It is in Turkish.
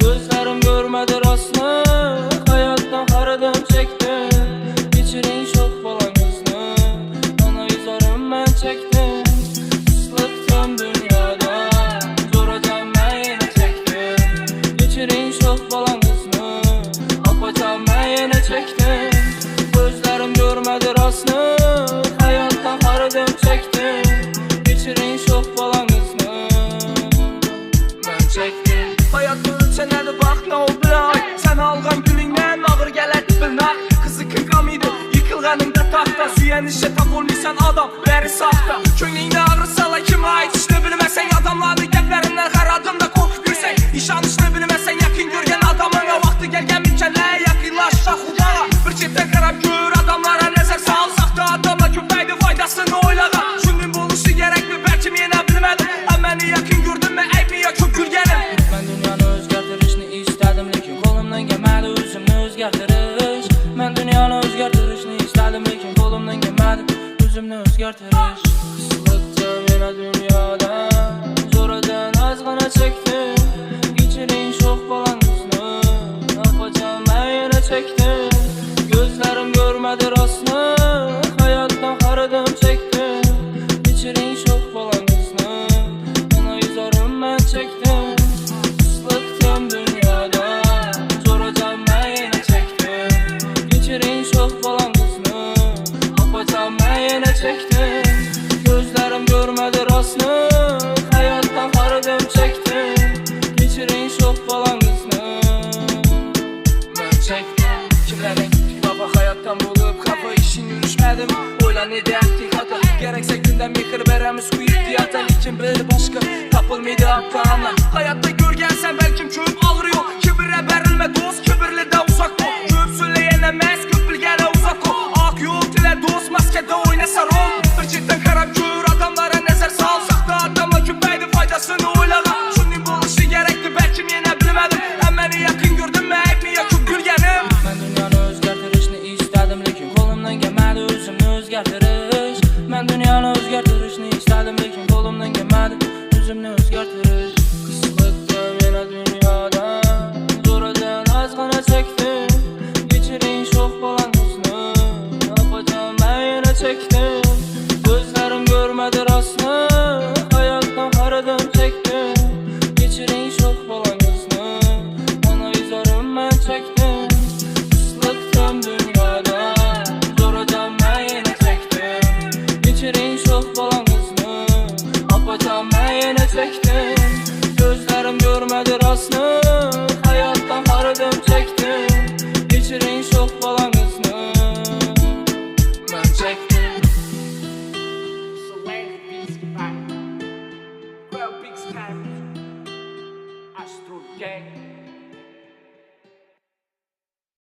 Gözlerim görmedi rastını, hayattan haradım çektim. Geçirin çok falan hızlı, ona yüzarım ben çektim. Islıktım dünyada, zoracağım ben yine çektim. Geçirin çok falan hızlı, apacağım ben yine çektim. Gözlerim görmedi rastını, hayattan haradım çektim. Geçirin çok falan hızlı, ben çektim. Hayatın ölçenəli bax nə oldu ay. Sən alğan gülündən ağır gələrdi bilmək. Qızı kıqam idi, yıkılğanında taxta. Süyən işə tap olmuysan adam, bəri saxta. Könlündə ağrı sala kimə ait işini bilməsən. Adamların gəplərindən xaradım da qorxub yürsən. İşan işini bilməsən, yaxın görgən adamın o vaxtı gəlgən mükənlə yaxınlaşsa xudağa. Bir çiftə qarab gör, adamlara nəzər sal. Saxta adamla köpəkdi faydasını oylağa. Şunun buluşu gərək mi, bəlkə yenə bilmədim. Məni yaxın gördün mü, əyb mi ya köp gülgənim. Ben dünyanı özgərtirişini istedim, lekin kolumdan gelmedi üzümünü özgərtiriş. Ben dünyanı özgərtirişini istedim, lekin kolumdan gelmedi üzümünü özgərtiriş. Kısılıktım yine dünyada, zoradan azgana çektim. Geçirin çok falan hızlı, ne yapacağım ben yine çektim. Gözlerim görmedi rastını, hayattan haradım çektim. Geçirin çok falan hızlı, ona yüzarım ben çektim. Islıktım dünyada, zoracağım ben yine çektim. Geçirin çok falan hızlı, apacağım ben yine çektim. Gözlerim görmedi rastını, hayattan haradım çektim. Geçirin çok falan hızlı, ben çektim. Kimlərin baba hayattan bulup kafa işin yürüşmədim. Oylan edək hata, gerekse gündəm yıxır bərəmiz kuyub diyata. Lekin bir başqa tapılmaydı aptağına. Hayatta görgənsən bəlkim köp ağrıyor. Kibirə bərilmə dost, kibirli də uzaq ol. Köp söyləyənə məz, köp bilgənə uzaq ol. Ak yol dilə dost, maskədə oynasa rol. Bir ciddən qarab gör, adamlara nəzər sal. Saxta adamla köpəkdi faydasını oylağa. Şunun buluşu gərəkdi, bəlkim yenə bilmədim. Məni yaxın gördün mü, əyb mi ya köp gülgənim. Ben dünyanı özgərtirişini istedim, lekin kolumdan gelmedi üzümünü özgərtiriş. Ben dünyanı özgərtirişini istedim, lekin kolumdan gelmedi üzümünü özgərtiriş. Kısılıktım yine dünyada, zoradan azgana çektim. Geçirin çok falan hızlı, ne yapacağım ben yine çektim. Gözlerim görmedi rastını, hayattan haradım çektim. Geçirin çok falan hızlı, ona yüzarım ben çektim. Islıktım dünyada, zoracağım ben yine çektim. Geçirin çok falan